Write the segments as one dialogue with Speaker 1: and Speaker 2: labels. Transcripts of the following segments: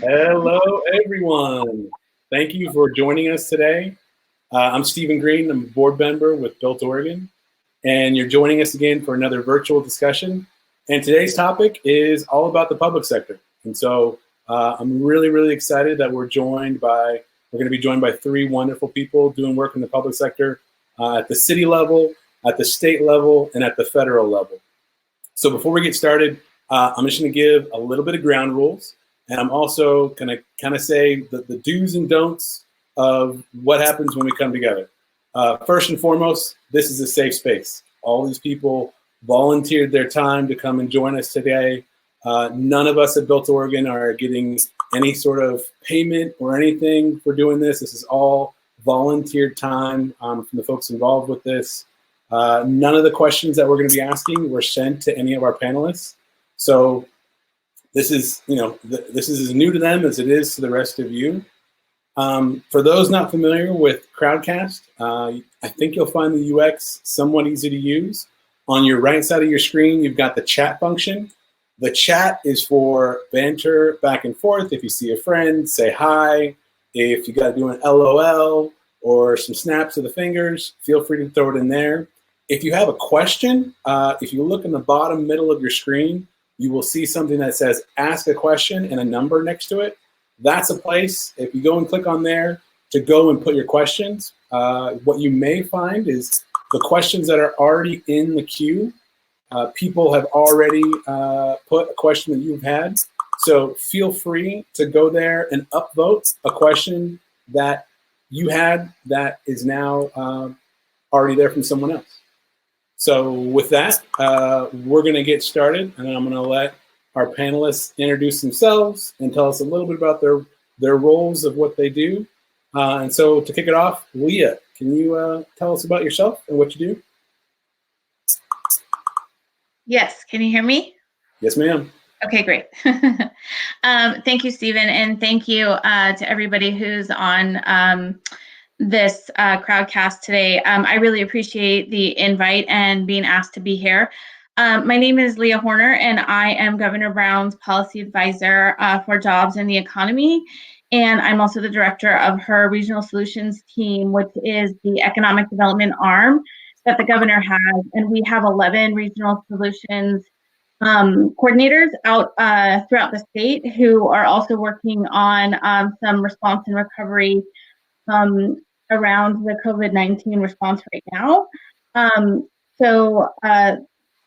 Speaker 1: Hello, everyone. Thank you for joining us today. I'm Stephen Green. I'm a board member with Built Oregon, and you're joining us again for another virtual discussion. And today's topic is all about the public sector. And so I'm really excited that we're going to be joined by three wonderful people doing work in the public sector at the city level, at the state level, and at the federal level. So before we get started, I'm just going to give a little bit of ground rules. And I'm also going to kind of say the do's and don'ts of what happens when we come together. First and foremost, this is a safe space. All these people volunteered their time to come and join us today. None of us at Built Oregon are getting any sort of payment or anything for doing this. This is all volunteered time from the folks involved with this. None of the questions that we're going to be asking were sent to any of our panelists. So this is, this is as new to them as it is to the rest of you. For those not familiar with Crowdcast, I think you'll find the UX somewhat easy to use. On your right side of your screen, you've got the chat function. The chat is for banter back and forth. If you see a friend, say hi. If you got to do an LOL or some snaps of the fingers, feel free to throw it in there. If you have a question, if you look in the bottom middle of your screen, you will see something that says ask a question and a number next to it. That's a place, if you go and click on there, to go and put your questions. What you may find is the questions that are already in the queue, people have already put a question that you've had. So feel free to go there and upvote a question that you had that is now already there from someone else. So with that, we're going to get started, and I'm going to let our panelists introduce themselves and tell us a little bit about their roles of what they do. And so to kick it off, Leah, can you tell us about yourself and what you do?
Speaker 2: Yes, can you hear me?
Speaker 1: Yes, ma'am.
Speaker 2: Okay, great. Thank you, Stephen, and thank you to everybody who's on this Crowdcast today. I really appreciate the invite and being asked to be here. My name is Leah Horner, and I am Governor Brown's policy advisor for jobs and the economy. And I'm also the director of her regional solutions team, which is the economic development arm that the governor has. And we have 11 regional solutions coordinators out throughout the state who are also working on some response and recovery around the COVID-19 response right now. So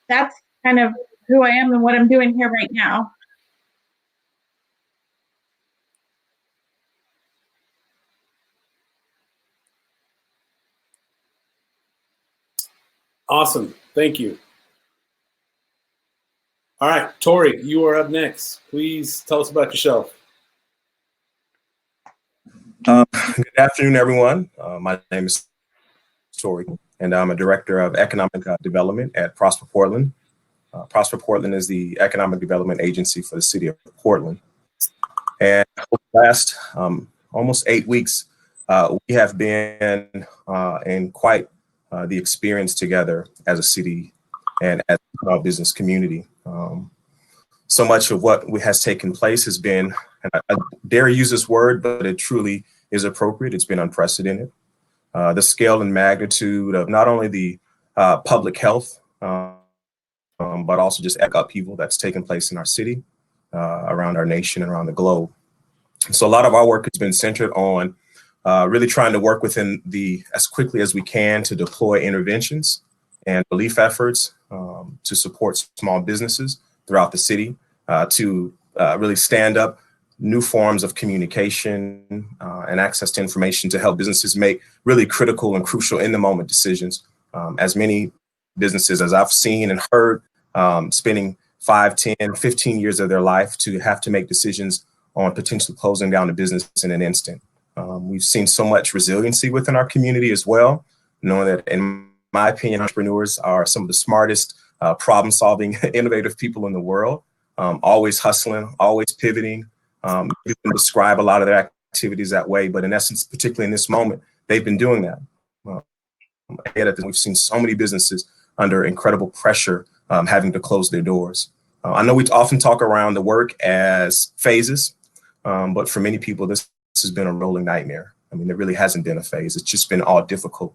Speaker 2: that's kind of who I am and what I'm doing here right now.
Speaker 1: Awesome. Thank you. All right, Tory, you are up next. Please tell us about yourself.
Speaker 3: Good afternoon, everyone. My name is Tory, and I'm a director of economic development at Prosper Portland. Prosper Portland is the economic development agency for the city of Portland. And over the last almost 8 weeks, we have been in quite the experience together as a city and as a business community. So much of what has taken place has been, and I dare use this word, but it truly is appropriate. It's been unprecedented. The scale and magnitude of not only the public health, but also just upheaval that's taken place in our city, around our nation, and around the globe. So a lot of our work has been centered on really trying to work within as quickly as we can to deploy interventions and relief efforts to support small businesses throughout the city, to really stand up new forms of communication and access to information to help businesses make really critical and crucial in the moment decisions. As many businesses, as I've seen and heard, spending 5, 10, 15 years of their life to have to make decisions on potentially closing down a business in an instant. We've seen so much resiliency within our community as well, knowing that, in my opinion, entrepreneurs are some of the smartest, problem-solving, innovative people in the world, always hustling, always pivoting. You can describe a lot of their activities that way, but in essence, particularly in this moment, they've been doing that. We've seen so many businesses under incredible pressure having to close their doors. I know we often talk around the work as phases, but for many people, this has been a rolling nightmare. I mean, there really hasn't been a phase. It's just been all difficult.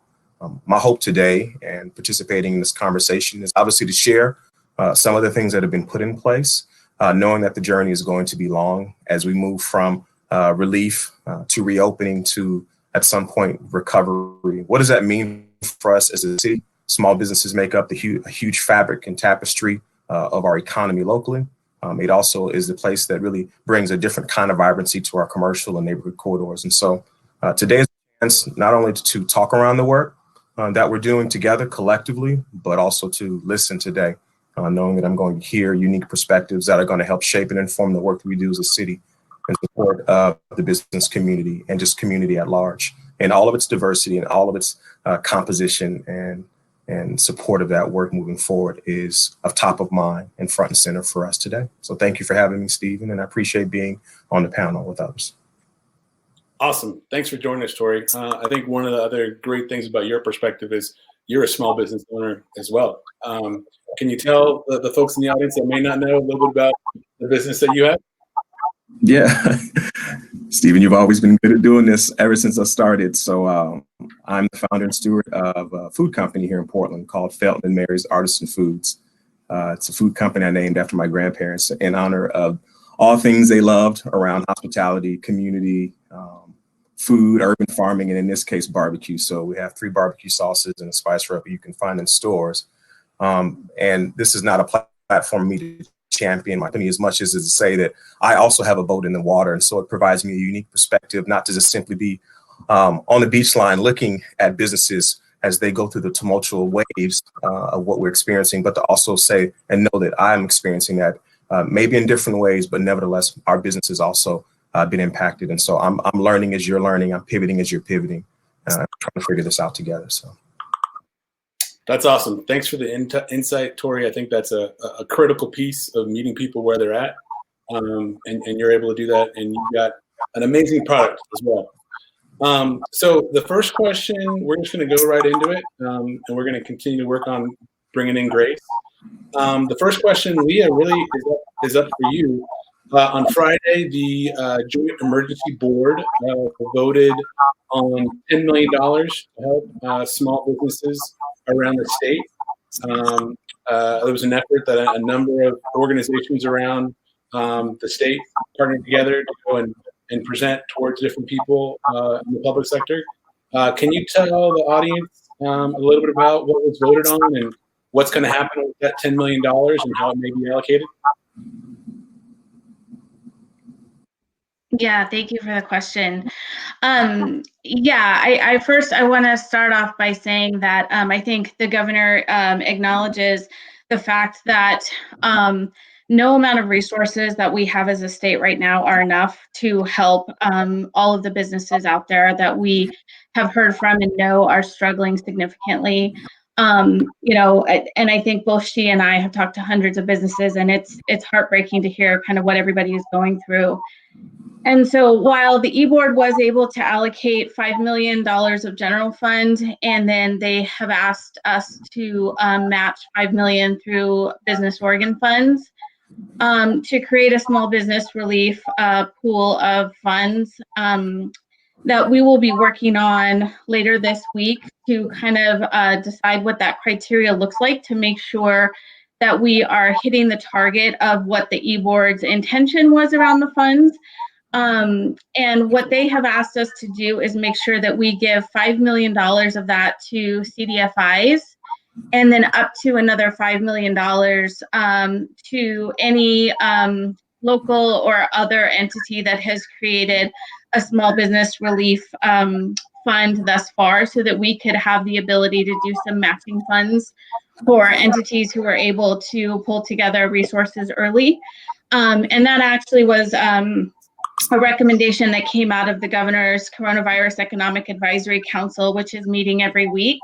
Speaker 3: My hope today and participating in this conversation is obviously to share some of the things that have been put in place, knowing that the journey is going to be long as we move from relief to reopening to, at some point, recovery. What does that mean for us as a city? Small businesses make up the huge fabric and tapestry of our economy locally. It also is the place that really brings a different kind of vibrancy to our commercial and neighborhood corridors. And so today is a chance not only to talk around the work that we're doing together collectively, but also to listen today, knowing that I'm going to hear unique perspectives that are going to help shape and inform the work that we do as a city in support of the business community and just community at large, and all of its diversity and all of its composition and support of that work moving forward is of top of mind and front and center for us today. So thank you for having me, Stephen, and I appreciate being on the panel with others.
Speaker 1: Awesome. Thanks for joining us, Tory. I think one of the other great things about your perspective is you're a small business owner as well. Can you tell the folks in the audience that may not know a little bit about the business that you have?
Speaker 3: Yeah. Stephen, you've always been good at doing this ever since I started. So I'm the founder and steward of a food company here in Portland called Felton and Mary's Artisan Foods. It's a food company I named after my grandparents in honor of all things they loved around hospitality, community, food, urban farming, and in this case, barbecue. So we have 3 barbecue sauces and a spice rub you can find in stores. And this is not a platform for me to champion my company as much as to say that I also have a boat in the water. And so it provides me a unique perspective, not to just simply be on the beach line looking at businesses as they go through the tumultuous waves of what we're experiencing, but to also say and know that I'm experiencing that maybe in different ways, but nevertheless, our business has also been impacted. And so I'm learning as you're learning, I'm pivoting as you're pivoting, I'm trying to figure this out together. So.
Speaker 1: That's awesome. Thanks for the insight, Tory. I think that's a critical piece of meeting people where they're at. And you're able to do that. And you've got an amazing product as well. So the first question, we're just going to go right into it. And we're going to continue to work on bringing in Grace. The first question, Leah, really is up for you. On Friday, the Joint Emergency Board voted on $10 million to help small businesses around the state. There was an effort that a number of organizations around the state partnered together to go and present towards different people in the public sector. Can you tell the audience a little bit about what was voted on and what's going to happen with that $10 million and how it may be allocated?
Speaker 2: Yeah, thank you for the question. I first want to start off by saying that I think the governor acknowledges the fact that no amount of resources that we have as a state right now are enough to help all of the businesses out there that we have heard from and know are struggling significantly. And I think both she and I have talked to hundreds of businesses, and it's heartbreaking to hear kind of what everybody is going through. And so while the e-board was able to allocate $5 million of general fund, and then they have asked us to match $5 million through Business Oregon funds to create a small business relief pool of funds that we will be working on later this week to kind of decide what that criteria looks like to make sure that we are hitting the target of what the e-board's intention was around the funds. And what they have asked us to do is make sure that we give $5 million of that to CDFIs, and then up to another $5 million to any local or other entity that has created a small business relief fund thus far, so that we could have the ability to do some matching funds for entities who are able to pull together resources early. And that actually was a recommendation that came out of the governor's Coronavirus Economic Advisory Council, which is meeting every week.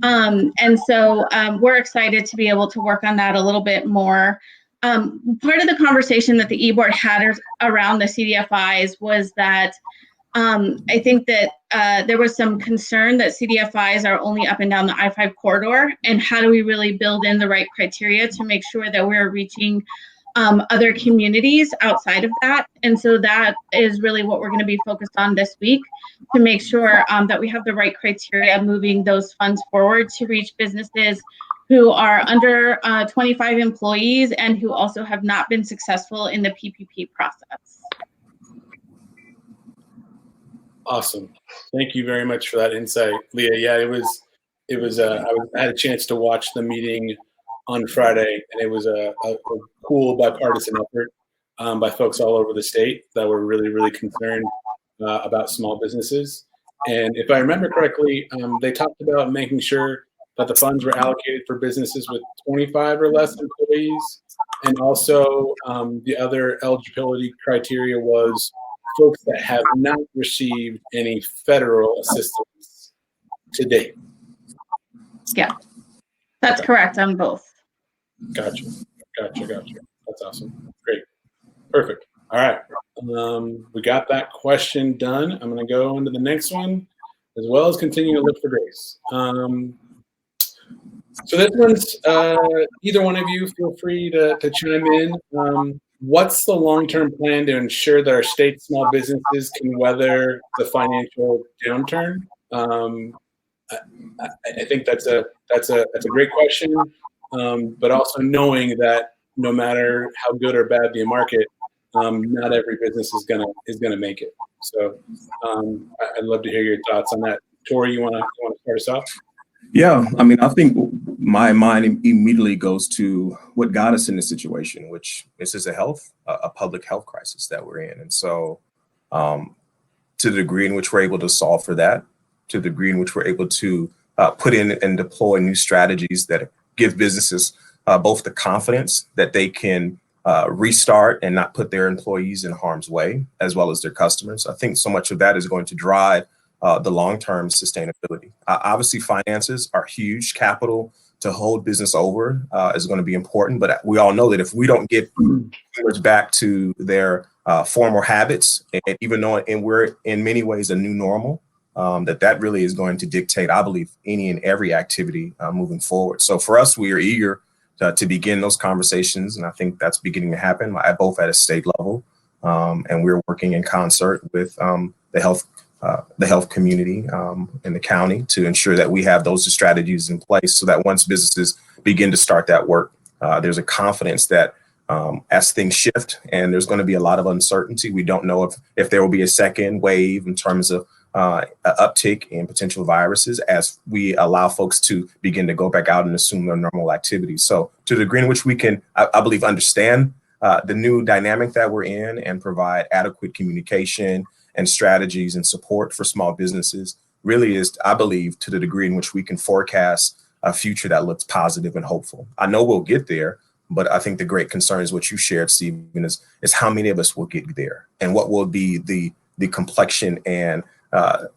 Speaker 2: And so we're excited to be able to work on that a little bit more. Part of the conversation that the e-board had around the CDFIs was that I think that there was some concern that CDFIs are only up and down the I-5 corridor, and how do we really build in the right criteria to make sure that we're reaching other communities outside of that. And so that is really what we're going to be focused on this week, to make sure that we have the right criteria moving those funds forward to reach businesses who are under 25 employees and who also have not been successful in the PPP process.
Speaker 1: Awesome. Thank you very much for that insight, Leah. Yeah, I had a chance to watch the meeting on Friday, and it was a cool bipartisan effort by folks all over the state that were really, really concerned about small businesses. And if I remember correctly, they talked about making sure that the funds were allocated for businesses with 25 or less employees. And also the other eligibility criteria was folks that have not received any federal assistance to date.
Speaker 2: Yeah, that's correct on both.
Speaker 1: Gotcha. That's awesome. Great. Perfect. All right. We got that question done. I'm going to go into the next one, as well as continue to look for Grace. So this one's, either one of you feel free to chime in. What's the long-term plan to ensure that our state small businesses can weather the financial downturn? I think that's a great question. But also knowing that no matter how good or bad the market, not every business is gonna make it. So I'd love to hear your thoughts on that. Tory, you wanna start us off?
Speaker 3: Yeah, I mean, I think my mind immediately goes to what got us in this situation, which this is a public health crisis that we're in. And so to the degree in which we're able to solve for that, to the degree in which we're able to put in and deploy new strategies that give businesses both the confidence that they can restart and not put their employees in harm's way, as well as their customers. I think so much of that is going to drive the long-term sustainability. Obviously, finances are huge. Capital to hold business over is going to be important, but we all know that if we don't get back to their former habits, and even though we're in many ways a new normal, that really is going to dictate, I believe, any and every activity moving forward. So for us, we are eager to begin those conversations, and I think that's beginning to happen both at a state level, and we're working in concert with the health community in the county to ensure that we have those strategies in place so that once businesses begin to start that work, there's a confidence that as things shift and there's going to be a lot of uncertainty, we don't know if there will be a second wave in terms of uptick in potential viruses as we allow folks to begin to go back out and assume their normal activities. So to the degree in which we can, I believe, understand the new dynamic that we're in and provide adequate communication and strategies and support for small businesses really is, I believe, to the degree in which we can forecast a future that looks positive and hopeful. I know we'll get there, but I think the great concern is what you shared, Stephen, is how many of us will get there and what will be the complexion and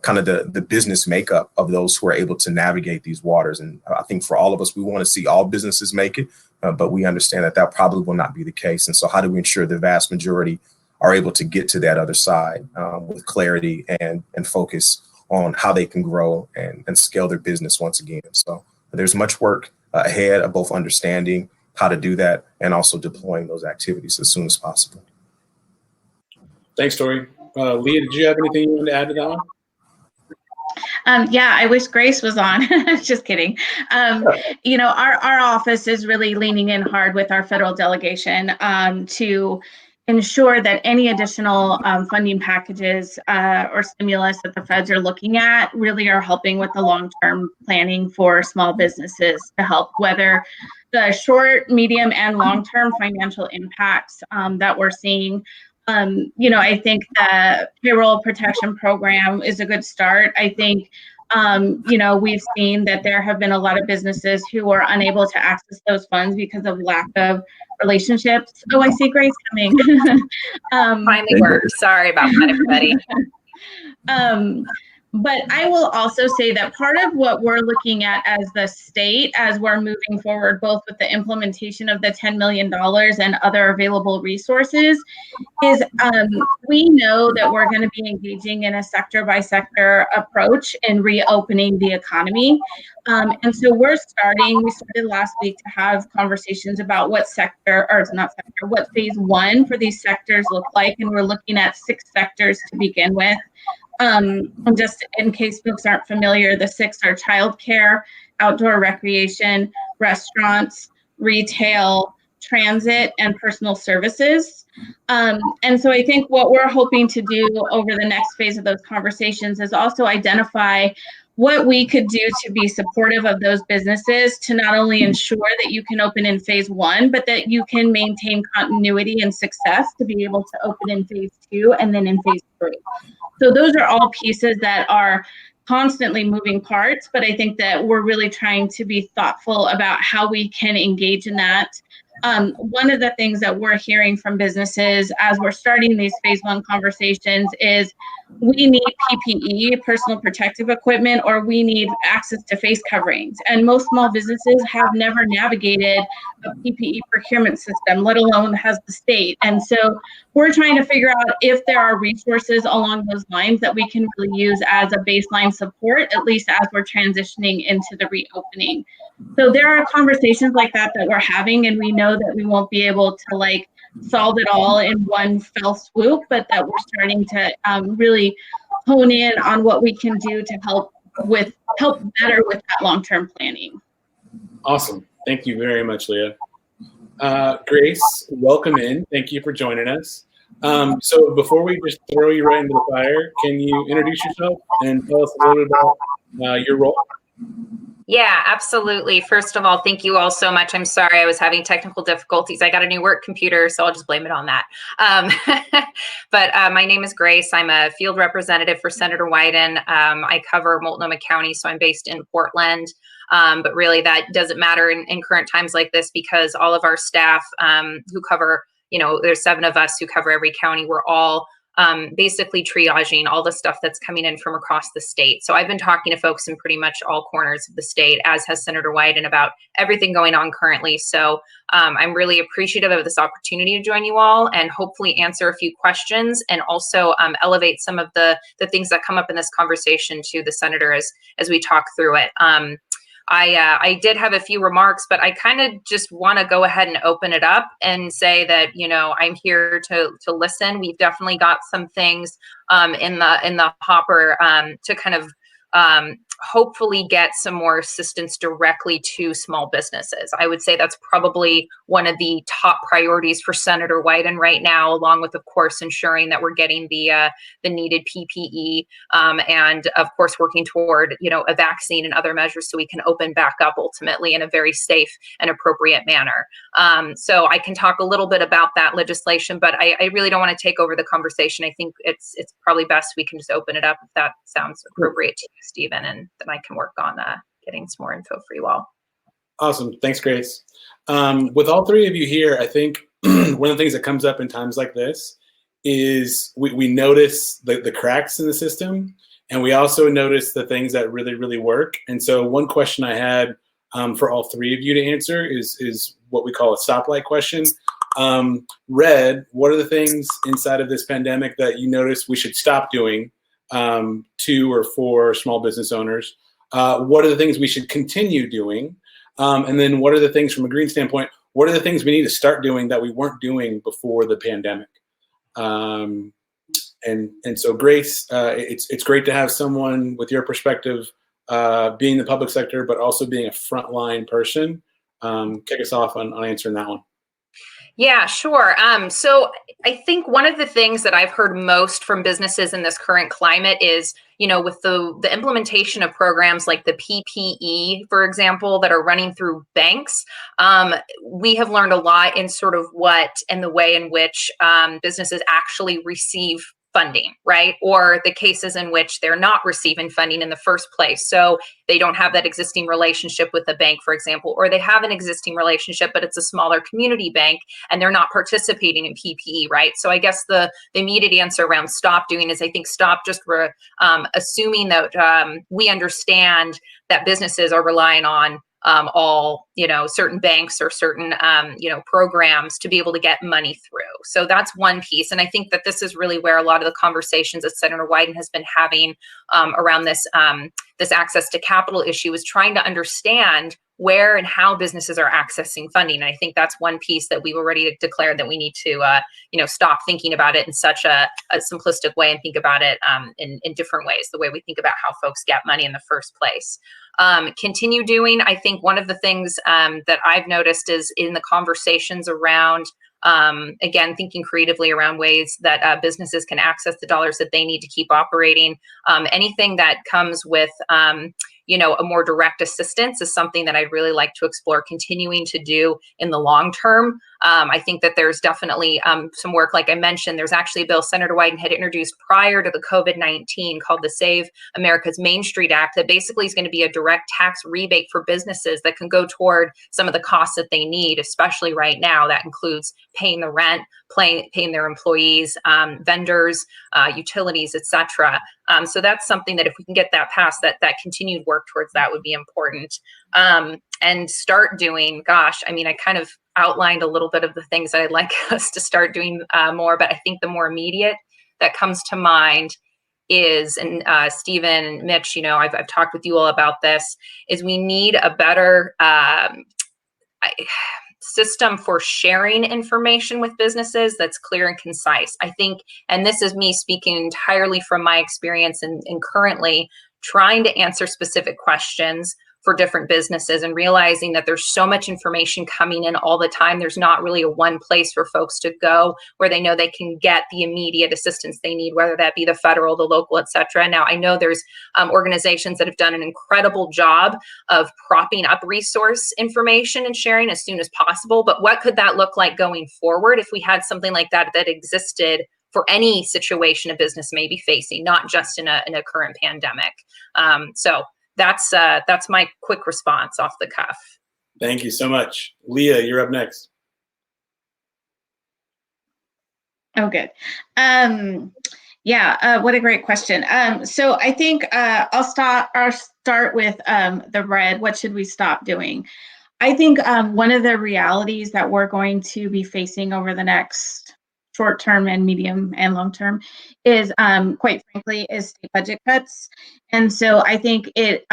Speaker 3: kind of the business makeup of those who are able to navigate these waters. And I think for all of us, we want to see all businesses make it, but we understand that probably will not be the case. And so how do we ensure the vast majority are able to get to that other side with clarity and focus on how they can grow and scale their business once again? So there's much work ahead of both understanding how to do that and also deploying those activities as soon as possible.
Speaker 1: Thanks, Tory. Leah, did you have anything you wanted to add to that one?
Speaker 2: Yeah, I wish Grace was on. Just kidding. You know, our office is really leaning in hard with our federal delegation to ensure that any additional funding packages or stimulus that the feds are looking at really are helping with the long-term planning for small businesses to help weather the short, medium, and long-term financial impacts that we're seeing. You know, I think the payroll protection program is a good start. I think, you know, we've seen that there have been a lot of businesses who are unable to access those funds because of lack of relationships. Oh, I see Grace coming.
Speaker 4: Finally worked. Sorry about that, everybody.
Speaker 2: But I will also say that part of what we're looking at as the state, as we're moving forward, both with the implementation of the $10 million and other available resources, is we know that we're going to be engaging in a sector by sector approach in reopening the economy. And so we started last week to have conversations about what what phase one for these sectors look like. And we're looking at 6 sectors to begin with. Just in case folks aren't familiar, the 6 are childcare, outdoor recreation, restaurants, retail, transit, and personal services. And so I think what we're hoping to do over the next phase of those conversations is also identify what we could do to be supportive of those businesses to not only ensure that you can open in phase 1, but that you can maintain continuity and success to be able to open in phase 2 and then in phase 3. So those are all pieces that are constantly moving parts, but I think that we're really trying to be thoughtful about how we can engage in that. One of the things that we're hearing from businesses as we're starting these phase 1 conversations is we need PPE, personal protective equipment, or we need access to face coverings. And most small businesses have never navigated a PPE procurement system, let alone has the state. And so we're trying to figure out if there are resources along those lines that we can really use as a baseline support, at least as we're transitioning into the reopening. So there are conversations like that we're having, and we know that we won't be able to solve it all in one fell swoop, but that we're starting to really hone in on what we can do to help better with that long-term planning.
Speaker 1: Awesome. Thank you very much, Leah. Grace, welcome in. Thank you for joining us. So before we just throw you right into the fire, can you introduce yourself and tell us a little bit about your role?
Speaker 4: Yeah, absolutely. First of all, thank you all so much. I'm sorry I was having technical difficulties. I got a new work computer, so I'll just blame it on that. But my name is Grace. I'm a field representative for Senator Wyden. I cover Multnomah County, so I'm based in Portland. But really that doesn't matter in current times like this because all of our staff who cover, there's 7 of us who cover every county. We're all basically triaging all the stuff that's coming in from across the state. So I've been talking to folks in pretty much all corners of the state, as has Senator Wyden, about everything going on currently. So I'm really appreciative of this opportunity to join you all and hopefully answer a few questions and also elevate some of the things that come up in this conversation to the senator as we talk through it. I did have a few remarks, but I kind of just want to go ahead and open it up and say that, I'm here to listen. We've definitely got some things in the hopper to kind of hopefully get some more assistance directly to small businesses. I would say that's probably one of the top priorities for Senator Wyden right now, along with, of course, ensuring that we're getting the needed PPE and, of course, working toward, a vaccine and other measures so we can open back up ultimately in a very safe and appropriate manner. So I can talk a little bit about that legislation, but I really don't want to take over the conversation. I think it's probably best we can just open it up if that sounds appropriate to you, Stephen, and then I can work on getting some more info for you all.
Speaker 1: Awesome. Thanks, Grace. With all 3 of you here, I think one of the things that comes up in times like this is we notice the cracks in the system, and we also notice the things that really, really work. And so one question I had for all 3 of you to answer is what we call a stoplight question. Red, what are the things inside of this pandemic that you notice we should stop doing to or for small business owners? What are the things we should continue doing? And then what are the things from a green standpoint, what are the things we need to start doing that we weren't doing before the pandemic? And so Grace, it's great to have someone with your perspective, being the public sector, but also being a frontline person. Kick us off on answering that one.
Speaker 4: Yeah, sure. So I think one of the things that I've heard most from businesses in this current climate is, with the implementation of programs like the PPE, for example, that are running through banks, we have learned a lot in sort of what and the way in which businesses actually receive funding, right? Or the cases in which they're not receiving funding in the first place. So they don't have that existing relationship with the bank, for example, or they have an existing relationship, but it's a smaller community bank and they're not participating in PPE, right? So I guess the immediate answer around stop doing is I think stop just assuming that we understand that businesses are relying on all, certain banks or certain, programs to be able to get money through. So that's one piece. And I think that this is really where a lot of the conversations that Senator Wyden has been having around this access to capital issue is trying to understand where and how businesses are accessing funding. And I think that's one piece that we've already declared that we need to, stop thinking about it in such a simplistic way and think about it in different ways, the way we think about how folks get money in the first place. Continue doing, I think one of the things that I've noticed is in the conversations around, again, thinking creatively around ways that businesses can access the dollars that they need to keep operating. Anything that comes with, a more direct assistance is something that I'd really like to explore continuing to do in the long term. I think that there's definitely some work, like I mentioned, there's actually a bill Senator Wyden had introduced prior to the COVID-19 called the Save America's Main Street Act that basically is going to be a direct tax rebate for businesses that can go toward some of the costs that they need, especially right now. That includes paying the rent, paying their employees, vendors, utilities, etc. So that's something that if we can get that passed, that continued work towards that would be important. And start doing, I kind of outlined a little bit of the things that I'd like us to start doing more, but I think the more immediate that comes to mind is, and Stephen and Mitch, I've talked with you all about this, is we need a better system for sharing information with businesses that's clear and concise. I think, and this is me speaking entirely from my experience and currently trying to answer specific questions for different businesses and realizing that there's so much information coming in all the time. There's not really a one place for folks to go where they know they can get the immediate assistance they need, whether that be the federal, the local, et cetera. Now, I know there's organizations that have done an incredible job of propping up resource information and sharing as soon as possible. But what could that look like going forward if we had something like that existed for any situation a business may be facing, not just in a current pandemic? So that's my quick response off the cuff.
Speaker 1: Thank you so much. Leah, you're up next.
Speaker 2: Oh, good. What a great question. So I think I'll start with the red. What should we stop doing? I think one of the realities that we're going to be facing over the next short term and medium and long term is, quite frankly, is state budget cuts. And so I think it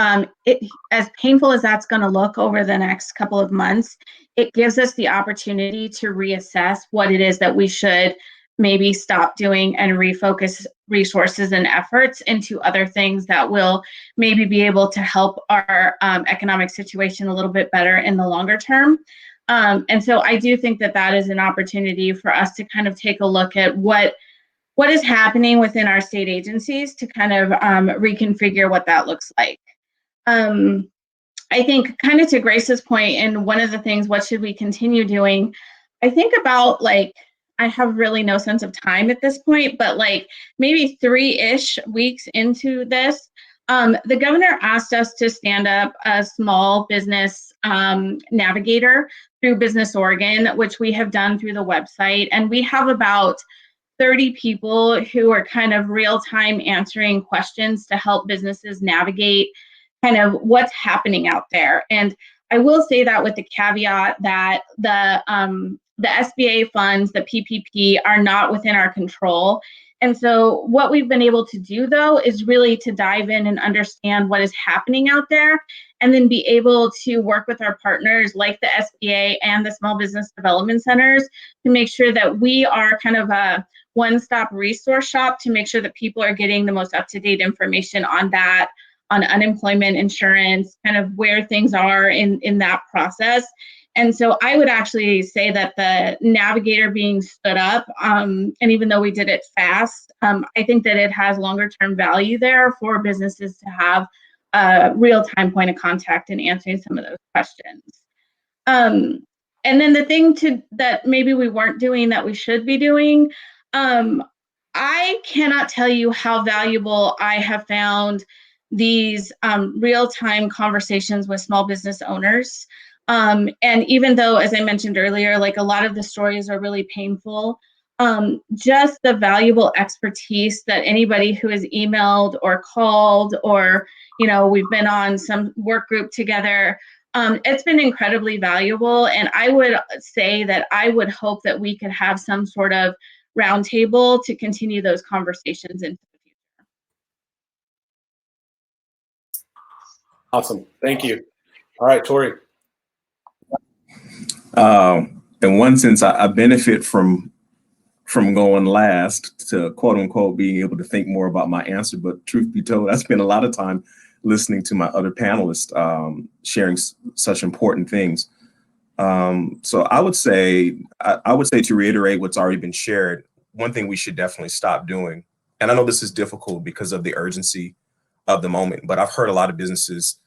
Speaker 2: as painful as that's going to look over the next couple of months, it gives us the opportunity to reassess what it is that we should maybe stop doing and refocus resources and efforts into other things that will maybe be able to help our economic situation a little bit better in the longer term. And so I do think that is an opportunity for us to kind of take a look at what is happening within our state agencies to kind of reconfigure what that looks like. I think kind of to Grace's point, and one of the things, what should we continue doing? I think about I have really no sense of time at this point, but maybe 3-ish weeks into this, the governor asked us to stand up a small business navigator through Business Oregon, which we have done through the website. And we have about 30 people who are kind of real-time answering questions to help businesses navigate kind of what's happening out there. And I will say that with the caveat that the SBA funds, the PPP, are not within our control. And so what we've been able to do, though, is really to dive in and understand what is happening out there, and then be able to work with our partners like the SBA and the small business development centers to make sure that we are kind of a one-stop resource shop to make sure that people are getting the most up-to-date information on that, on unemployment insurance, kind of where things are in that process. And so I would actually say that the navigator being stood up, and even though we did it fast, I think that it has longer term value there for businesses to have a real-time point of contact in answering some of those questions. And then the thing that maybe we weren't doing that we should be doing, I cannot tell you how valuable I have found these real-time conversations with small business owners. And even though, as I mentioned earlier, like a lot of the stories are really painful, just the valuable expertise that anybody who has emailed or called, or, you know, we've been on some work group together, it's been incredibly valuable. And I would say that I would hope that we could have some sort of roundtable to continue those conversations into the future.
Speaker 1: Awesome. Thank you. All right, Tory.
Speaker 3: In one sense, I benefit from going last to quote unquote being able to think more about my answer. But truth be told, I spent a lot of time listening to my other panelists sharing such important things. So I would say to reiterate what's already been shared, one thing we should definitely stop doing, and I know this is difficult because of the urgency of the moment, but I've heard a lot of businesses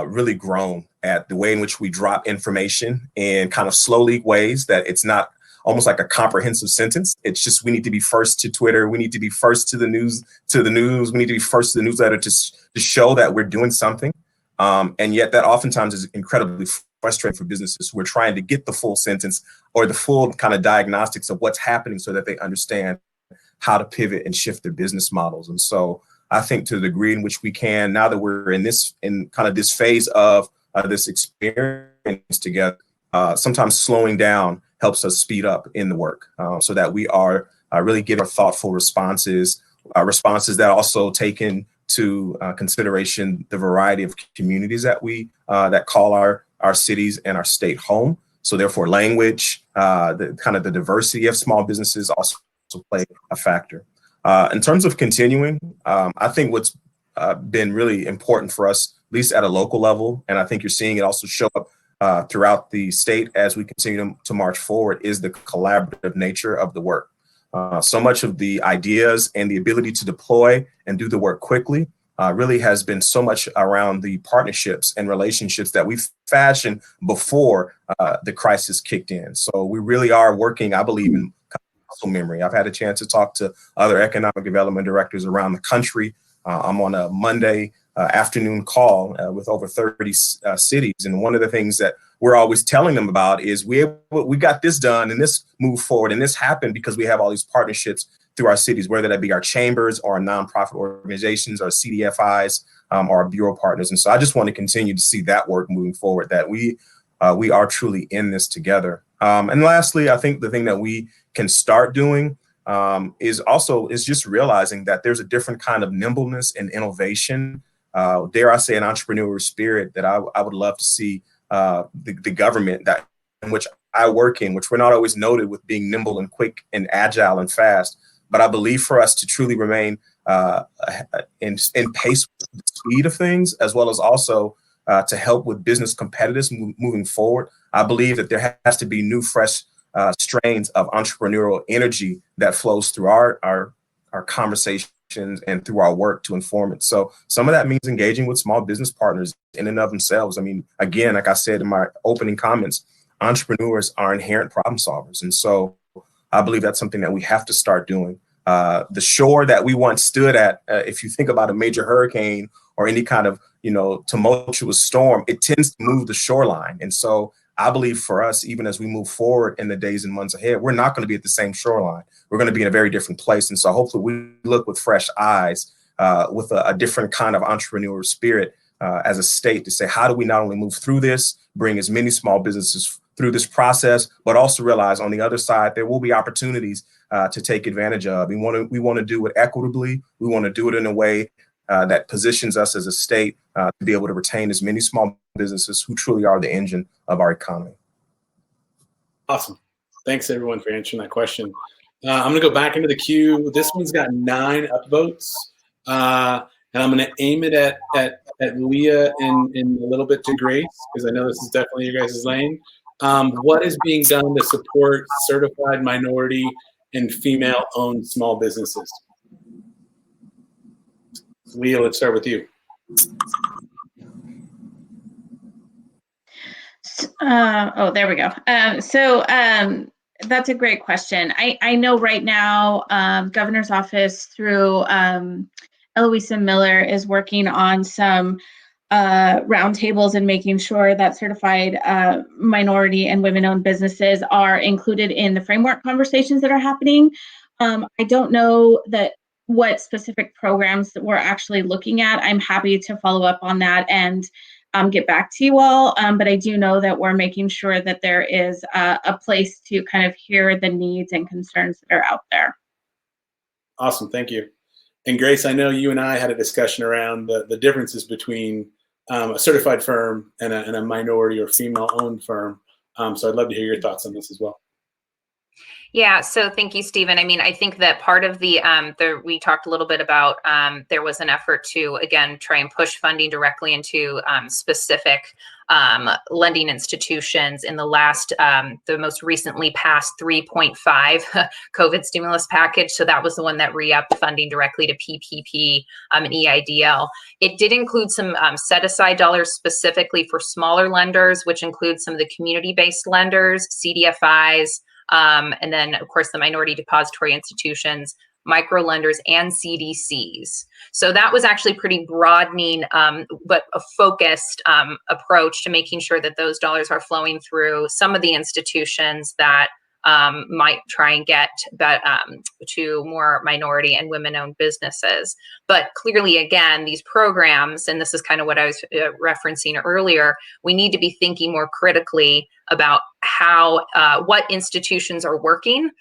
Speaker 3: really groan at the way in which we drop information in kind of slowly ways that it's not almost like a comprehensive sentence. It's just, we need to be first to Twitter. We need to be first to the news. We need to be first to the newsletter to show that we're doing something. And yet that oftentimes is incredibly frustrating for businesses who are trying to get the full sentence or the full kind of diagnostics of what's happening so that they understand how to pivot and shift their business models. And so I think to the degree in which we can, now that we're in kind of this phase of this experience together, sometimes slowing down helps us speed up in the work so that we are really giving thoughtful responses that also take into consideration the variety of communities that that call our cities and our state home. So therefore language, the kind of the diversity of small businesses also play a factor. In terms of continuing, I think what's been really important for us, at least at a local level, and I think you're seeing it also show up throughout the state as we continue to march forward, is the collaborative nature of the work. So much of the ideas and the ability to deploy and do the work quickly really has been so much around the partnerships and relationships that we've fashioned before the crisis kicked in. So we really are working, I believe, in muscle memory. I've had a chance to talk to other economic development directors around the country. I'm on a Monday afternoon call with over 30 cities. And one of the things that we're always telling them about is we got this done and this moved forward and this happened because we have all these partnerships through our cities, whether that be our chambers or our nonprofit organizations or CDFIs or our bureau partners. And so I just want to continue to see that work moving forward, that we are truly in this together. And lastly, I think the thing that we can start doing is just realizing that there's a different kind of nimbleness and innovation, dare I say an entrepreneurial spirit, that I would love to see the government that in which I work in, which we're not always noted with being nimble and quick and agile and fast. But I believe for us to truly remain in pace with the speed of things, as well as also to help with business competitiveness moving forward, I believe that there has to be new, fresh strains of entrepreneurial energy that flows through our conversations and through our work to inform it. So some of that means engaging with small business partners in and of themselves. I mean, again, like I said in my opening comments, entrepreneurs are inherent problem solvers. And so I believe that's something that we have to start doing. The shore that we once stood at, if you think about a major hurricane or any kind of, tumultuous storm, it tends to move the shoreline. And so I believe for us, even as we move forward in the days and months ahead, we're not going to be at the same shoreline. We're going to be in a very different place. And so hopefully we look with fresh eyes, with a different kind of entrepreneurial spirit as a state to say, how do we not only move through this, bring as many small businesses through this process, but also realize on the other side, there will be opportunities to take advantage of. We want to do it equitably. We want to do it in a way that positions us as a state to be able to retain as many small businesses who truly are the engine of our economy.
Speaker 1: Awesome. Thanks everyone for answering that question. I'm going to go back into the queue. This one's got 9 upvotes. And I'm going to aim it at Leah and a little bit to Grace, because I know this is definitely your guys' lane. What is being done to support certified minority and female-owned small businesses? Leah, let's start with you.
Speaker 2: There we go. that's a great question. I know right now, governor's office through Eloisa Miller is working on some roundtables and making sure that certified minority and women-owned businesses are included in the framework conversations that are happening. I don't know what specific programs that we're actually looking at. I'm happy to follow up on that and get back to you all. But I do know that we're making sure that there is a place to kind of hear the needs and concerns that are out there.
Speaker 1: Awesome, thank you. And Grace, I know you and I had a discussion around the differences between a certified firm and a minority or female-owned firm. So I'd love to hear your thoughts on this as well.
Speaker 4: Yeah, so thank you, Stephen. I mean, I think that part of we talked a little bit about, there was an effort to, again, try and push funding directly into specific lending institutions in the most recently passed 3.5 COVID stimulus package. So that was the one that re-upped funding directly to PPP and EIDL. It did include some set-aside dollars specifically for smaller lenders, which includes some of the community-based lenders, CDFIs, and then, of course, the minority depository institutions, micro lenders, and CDCs. So that was actually pretty broadening, but a focused approach to making sure that those dollars are flowing through some of the institutions that might try and get to more minority and women-owned businesses. But clearly, again, these programs, and this is kind of what I was referencing earlier, we need to be thinking more critically about what institutions are working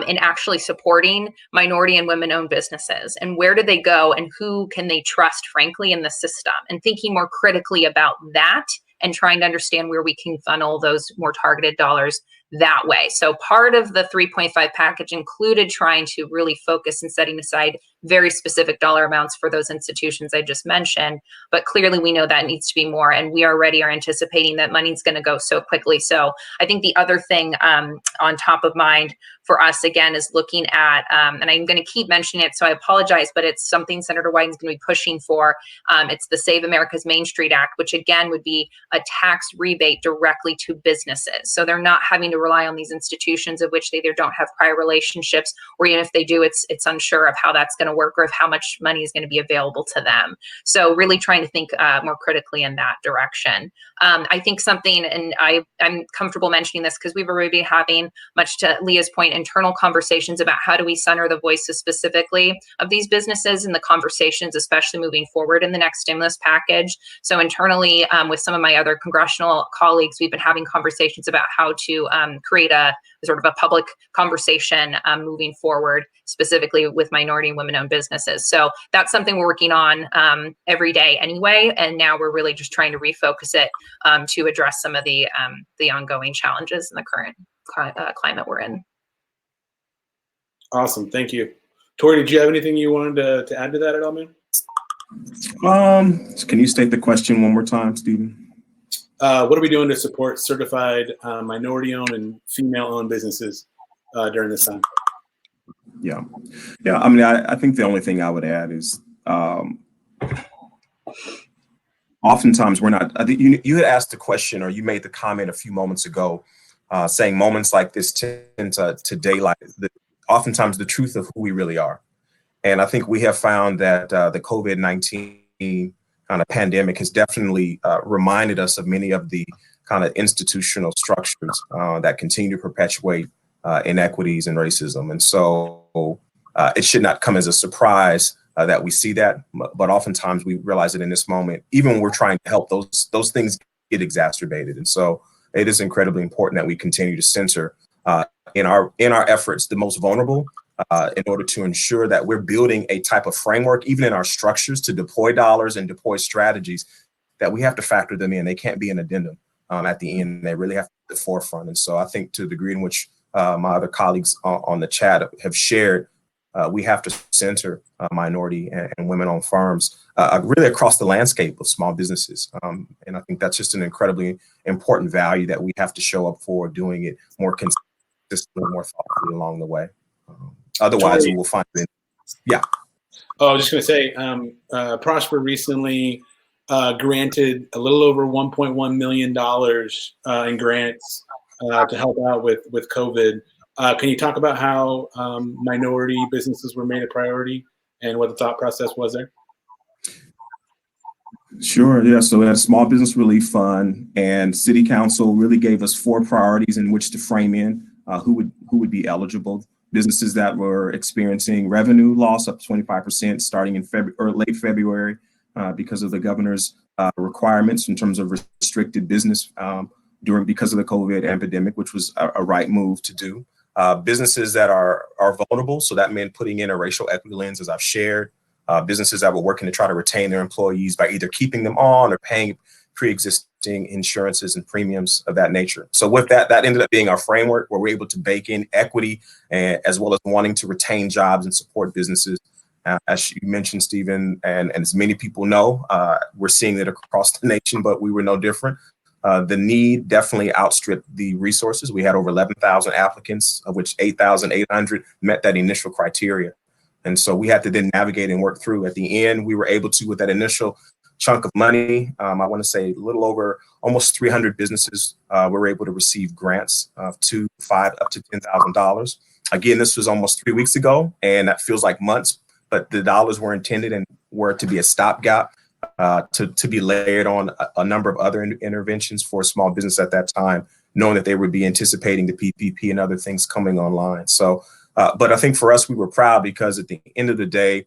Speaker 4: in actually supporting minority and women-owned businesses, and where do they go, and who can they trust, frankly, in the system, and thinking more critically about that and trying to understand where we can funnel those more targeted dollars that way. So part of the 3.5 package included trying to really focus and setting aside very specific dollar amounts for those institutions I just mentioned. But clearly we know that needs to be more, and we already are anticipating that money's going to go so quickly. So I think the other thing on top of mind for us, again, is looking at, and I'm going to keep mentioning it, so I apologize, but it's something Senator Wyden's going to be pushing for. It's the Save America's Main Street Act, which again would be a tax rebate directly to businesses. So they're not having to rely on these institutions of which they either don't have prior relationships, or even if they do, it's unsure of how that's going to work or of how much money is going to be available to them. So really trying to think more critically in that direction. I think something, and I'm comfortable mentioning this because we've already been having, much to Leah's point, internal conversations about how do we center the voices specifically of these businesses in the conversations, especially moving forward in the next stimulus package. So internally, with some of my other congressional colleagues, we've been having conversations about how to create a sort of a public conversation moving forward, specifically with minority and women-owned businesses. So that's something we're working on every day anyway, and now we're really just trying to refocus it to address some of the ongoing challenges in the current climate we're in.
Speaker 1: Awesome, thank you. Tory, did you have anything you wanted to add to that at all, man?
Speaker 3: Can you state the question one more time, Stephen?
Speaker 1: What are we doing to support certified minority-owned and female-owned businesses during this time?
Speaker 3: Yeah. I mean, I think the only thing I would add is oftentimes we're not. I think you had asked the question, or you made the comment a few moments ago, saying moments like this tend to daylight oftentimes the truth of who we really are. And I think we have found that the COVID-19 kind of pandemic has definitely reminded us of many of the kind of institutional structures that continue to perpetuate inequities and racism. And so it should not come as a surprise that we see that, but oftentimes we realize that in this moment, even when we're trying to help, those things get exacerbated. And so it is incredibly important that we continue to center in our efforts the most vulnerable, in order to ensure that we're building a type of framework, even in our structures, to deploy dollars and deploy strategies, that we have to factor them in. They can't be an addendum at the end. They really have to be at the forefront. And so I think, to the degree in which my other colleagues on the chat have shared, we have to center minority and women-owned firms really across the landscape of small businesses. And I think that's just an incredibly important value that we have to show up for, doing it more consistently, more thoughtfully along the way. Otherwise, we will find it. Yeah.
Speaker 1: Oh, I was just going to say, Prosper recently granted a little over $1.1 million in grants to help out with COVID. Can you talk about how minority businesses were made a priority and what the thought process was there?
Speaker 3: Sure. Yeah. So we had a small business relief fund, and City Council really gave us 4 priorities in which to frame in who would be eligible. Businesses that were experiencing revenue loss up to 25% starting in late February because of the governor's requirements in terms of restricted business because of the COVID epidemic, which was a right move to do. Businesses that are vulnerable, so that meant putting in a racial equity lens, as I've shared. Businesses that were working to try to retain their employees by either keeping them on or paying pre-existing insurances and premiums of that nature. So with that ended up being our framework where we're able to bake in equity as well as wanting to retain jobs and support businesses. As you mentioned, Stephen, and as many people know, we're seeing it across the nation, but we were no different. The need definitely outstripped the resources. We had over 11,000 applicants, of which 8,800 met that initial criteria. And so we had to then navigate and work through. At the end, we were able to, with that initial chunk of money, I want to say a little over almost 300 businesses were able to receive grants of $2,000, $5,000, up to $10,000. Again, this was almost 3 weeks ago, and that feels like months, but the dollars were intended and were to be a stopgap to be layered on a number of other interventions for a small business at that time, knowing that they would be anticipating the PPP and other things coming online. So, but I think for us, we were proud because at the end of the day,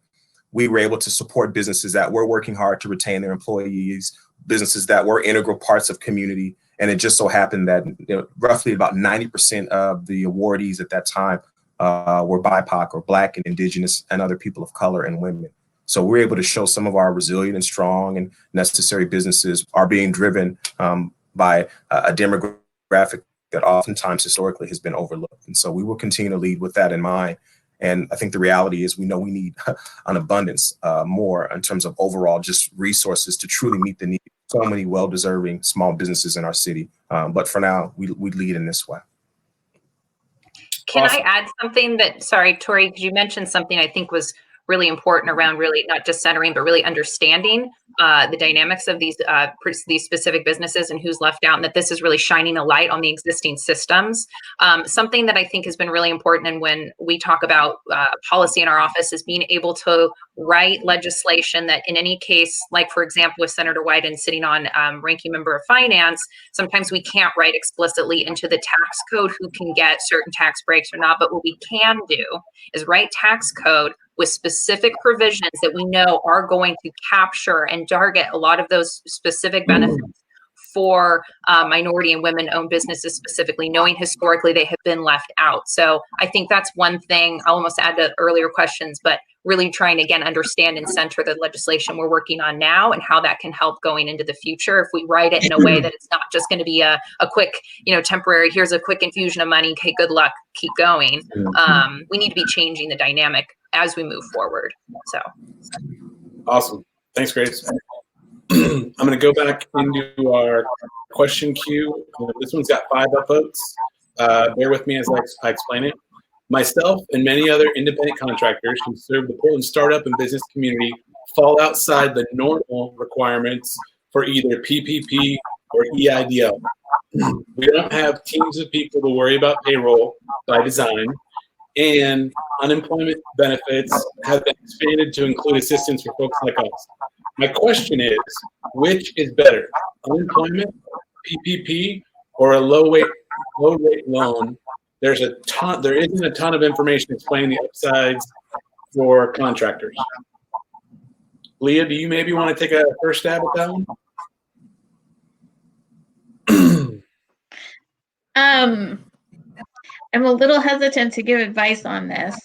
Speaker 3: we were able to support businesses that were working hard to retain their employees, businesses that were integral parts of community. And it just so happened that roughly about 90% of the awardees at that time were BIPOC or Black and Indigenous and other people of color and women. So we're able to show some of our resilient and strong and necessary businesses are being driven by a demographic that oftentimes historically has been overlooked. And so we will continue to lead with that in mind. And I think the reality is we know we need an abundance more in terms of overall just resources to truly meet the needs of so many well-deserving small businesses in our city. But for now, we lead in this way.
Speaker 4: Can
Speaker 1: Awesome.
Speaker 4: I add something sorry, Tory, because you mentioned something I think was really important around really not just centering, but really understanding the dynamics of these specific businesses and who's left out, and that this is really shining a light on the existing systems. Something that I think has been really important, and when we talk about policy in our office, is being able to write legislation that in any case, like for example, with Senator Wyden sitting on ranking member of finance, sometimes we can't write explicitly into the tax code who can get certain tax breaks or not, but what we can do is write tax code with specific provisions that we know are going to capture and target a lot of those specific benefits for minority and women-owned businesses specifically, knowing historically they have been left out. So I think that's one thing. I'll almost add to earlier questions, but really trying to, again, understand and center the legislation we're working on now and how that can help going into the future. If we write it in a way that it's not just going to be a quick, temporary, here's a quick infusion of money, okay, good luck, keep going. We need to be changing the dynamic as we move forward. So
Speaker 1: Awesome. Thanks, Grace. I'm going to go back into our question queue. This one's got 5 upvotes. Bear with me as I explain it. Myself and many other independent contractors who serve the Portland startup and business community fall outside the normal requirements for either PPP or EIDL. We don't have teams of people to worry about payroll by design, and unemployment benefits have been expanded to include assistance for folks like us. My question is, which is better, unemployment, PPP, or a low rate loan? There isn't a ton of information explaining the upsides for contractors. Leah, do you maybe want to take a first stab at that one?
Speaker 2: I'm a little hesitant to give advice on this,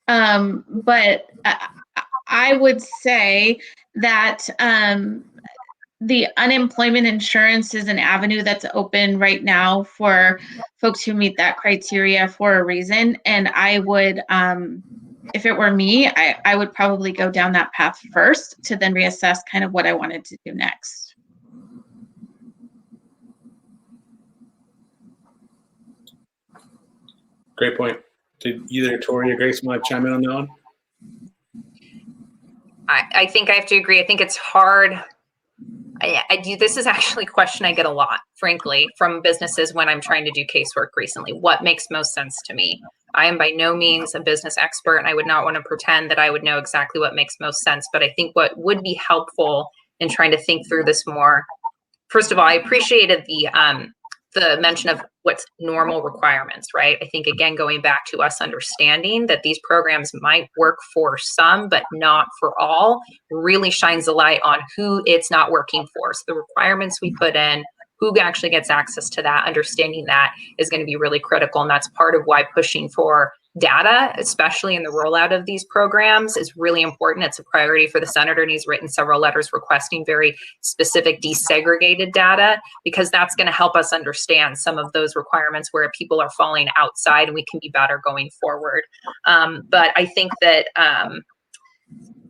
Speaker 2: but I would say that the unemployment insurance is an avenue that's open right now for folks who meet that criteria for a reason. And I would, if it were me, I would probably go down that path first to then reassess kind of what I wanted to do next.
Speaker 1: Great point. Did either Tory or Grace want to chime in on that one?
Speaker 4: I think I have to agree. I think it's hard. I do. This is actually a question I get a lot, frankly, from businesses when I'm trying to do casework recently. What makes most sense to me? I am by no means a business expert, and I would not want to pretend that I would know exactly what makes most sense. But I think what would be helpful in trying to think through this more, first of all, I appreciated the mention of what's normal requirements, right? I think, again, going back to us understanding that these programs might work for some, but not for all, really shines a light on who it's not working for. So the requirements we put in, who actually gets access to that, understanding that is going to be really critical. And that's part of why pushing for data, especially in the rollout of these programs, is really important. It's a priority for the senator, and he's written several letters requesting very specific desegregated data, because that's going to help us understand some of those requirements where people are falling outside, and we can be better going forward. But I think that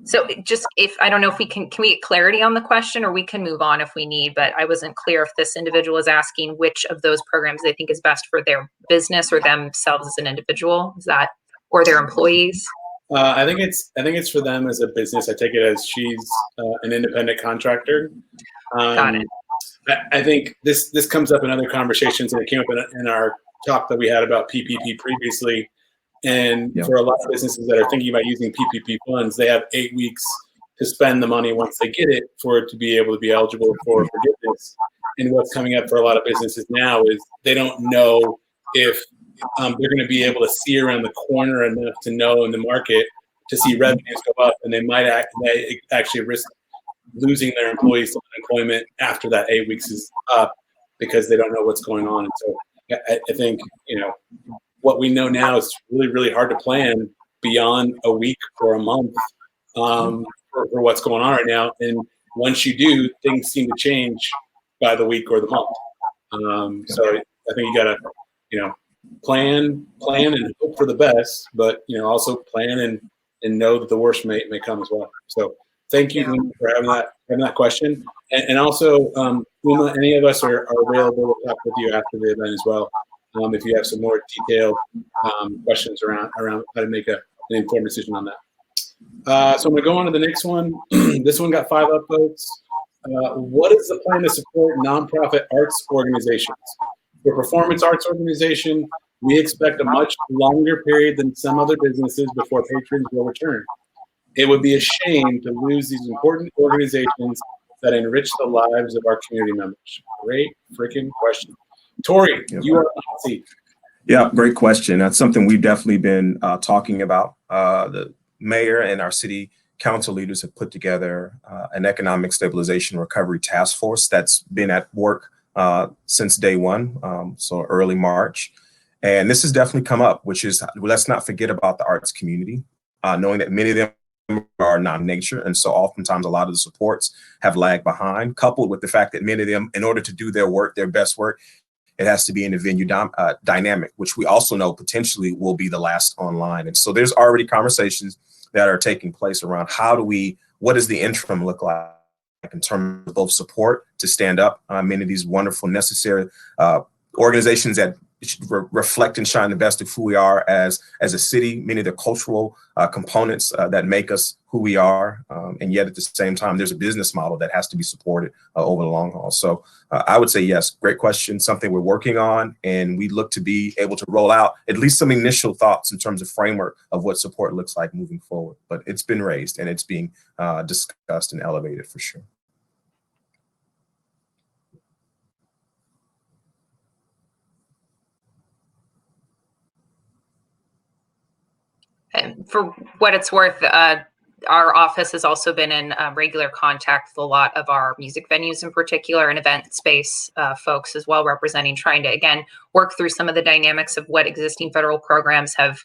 Speaker 4: so just I don't know if we can we get clarity on the question, or we can move on if we need, but I wasn't clear if this individual is asking which of those programs they think is best for their business or themselves as an individual. Is that, or their employees?
Speaker 1: I think it's for them as a business. I take it as she's an independent contractor.
Speaker 4: Got it.
Speaker 1: I think this comes up in other conversations, and it came up in our talk that we had about PPP previously. And for a lot of businesses that are thinking about using PPP funds, they have 8 weeks to spend the money once they get it for it to be able to be eligible for forgiveness. And what's coming up for a lot of businesses now is they don't know if they're going to be able to see around the corner enough to know in the market to see revenues go up, and they might actually risk losing their employees to unemployment after that 8 weeks is up because they don't know what's going on. And so I think, what we know now is really, really hard to plan beyond a week or a month for what's going on right now. And once you do, things seem to change by the week or the month. So I think you got to, plan and hope for the best, but, also plan and know that the worst may come as well. So thank you for having that question. And also, Uma, any of us are available to talk with you after the event as well. If you have some more detailed questions around how to make an informed decision on that. So I'm going to go on to the next one. This one got 5 upvotes. What is the plan to support nonprofit arts organizations? For performance arts organization, we expect a much longer period than some other businesses before patrons will return. It would be a shame to lose these important organizations that enrich the lives of our community members. Great freaking question. Tory, you are on the seat.
Speaker 3: Yeah, great question. That's something we've definitely been talking about. The mayor and our city council leaders have put together an economic stabilization recovery task force that's been at work since day one, so early March. And this has definitely come up, which is, let's not forget about the arts community, knowing that many of them are non-nature. And so oftentimes a lot of the supports have lagged behind, coupled with the fact that many of them, in order to do their work, their best work, it has to be in a venue dynamic, which we also know potentially will be the last online. And so there's already conversations that are taking place around what does the interim look like in terms of both support to stand up many of these wonderful, necessary organizations that reflect and shine the best of who we are as a city, many of the cultural components that make us who we are. And yet at the same time, there's a business model that has to be supported over the long haul. So I would say, yes, great question, something we're working on, and we look to be able to roll out at least some initial thoughts in terms of framework of what support looks like moving forward. But it's been raised and it's being discussed and elevated for sure.
Speaker 4: For what it's worth, our office has also been in regular contact with a lot of our music venues in particular, and event space folks as well, representing, trying to, again, work through some of the dynamics of what existing federal programs have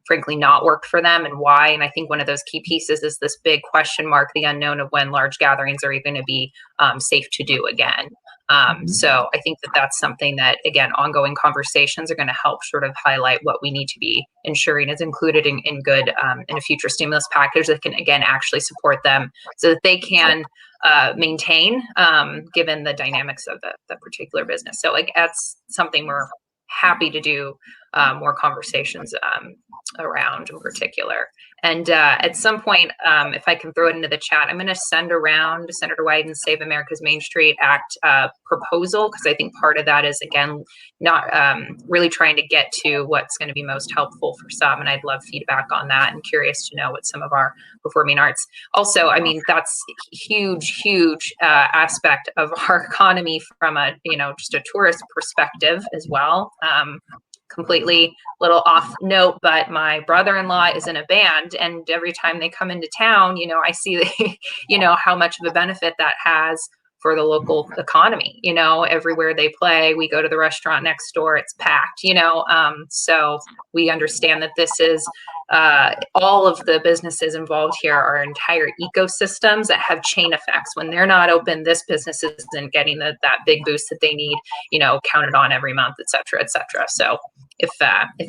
Speaker 4: frankly not worked for them and why. And I think one of those key pieces is this big question mark, the unknown of when large gatherings are even going to be safe to do again. So I think that that's something that, again, ongoing conversations are going to help sort of highlight what we need to be ensuring is included in good in a future stimulus package that can, again, actually support them so that they can maintain given the dynamics of the particular business. So like that's something we're happy to do more conversations around in particular. And at some point, if I can throw it into the chat, I'm going to send around Senator Wyden's Save America's Main Street Act proposal, because I think part of that is, again, not really trying to get to what's going to be most helpful for some. And I'd love feedback on that, and curious to know what some of our performing arts. Also, I mean, that's huge aspect of our economy from a, just a tourist perspective as well. Completely little off note, but my brother-in-law is in a band, and every time they come into town, I see, how much of a benefit that has for the local economy. Everywhere they play, we go to the restaurant next door, it's packed, so we understand that this is all of the businesses involved here are entire ecosystems that have chain effects. When they're not open, this business isn't getting that big boost that they need, counted on every month, et cetera, et cetera. So if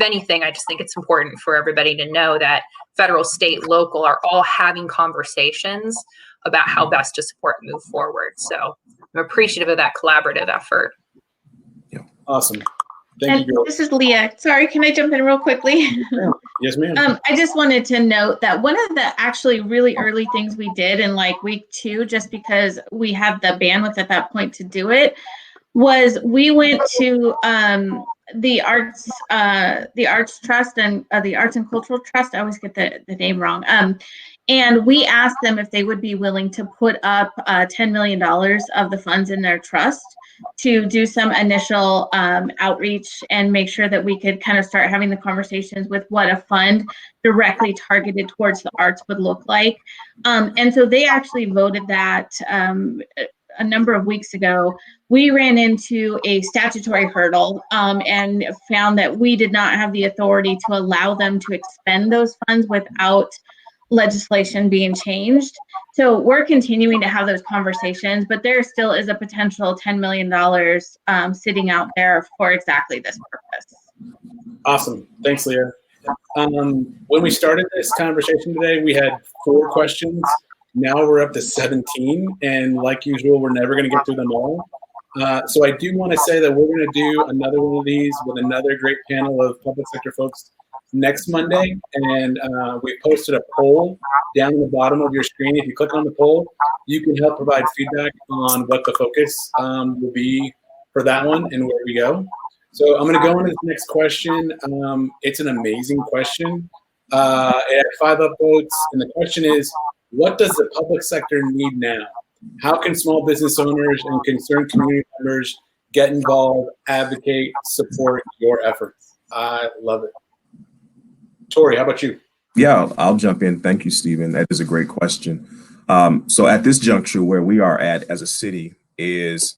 Speaker 4: anything, I just think it's important for everybody to know that federal, state, local are all having conversations about how best to support and move forward. So I'm appreciative of that collaborative effort.
Speaker 1: Yeah. Awesome. Thank you.
Speaker 2: This is Leah. Sorry, can I jump in real quickly?
Speaker 1: Yes, ma'am.
Speaker 2: I just wanted to note that one of the actually really early things we did in like week 2, just because we had the bandwidth at that point to do it, was we went to the Arts Trust and the Arts and Cultural Trust. I always get the name wrong. And we asked them if they would be willing to put up $10 million of the funds in their trust to do some initial outreach and make sure that we could kind of start having the conversations with what a fund directly targeted towards the arts would look like. And so they actually voted that a number of weeks ago. We ran into a statutory hurdle and found that we did not have the authority to allow them to expend those funds without legislation being changed. So we're continuing to have those conversations, but there still is a potential $10 million sitting out there for exactly this purpose.
Speaker 1: Awesome. Thanks, Leah. When we started this conversation today, we had 4 questions. Now we're up to 17, and like usual, we're never going to get through them all. So I do want to say that we're going to do another one of these with another great panel of public sector folks next Monday, and we posted a poll down in the bottom of your screen. If you click on the poll, you can help provide feedback on what the focus will be for that one and where we go. So I'm going to go into the next question. It's an amazing question. It had 5 upvotes, and the question is, what does the public sector need now? How can small business owners and concerned community members get involved, advocate, support your efforts? I love it. Tory, how about you?
Speaker 3: Yeah, I'll jump in. Thank you, Stephen. That is a great question. So at this juncture where we are at as a city is,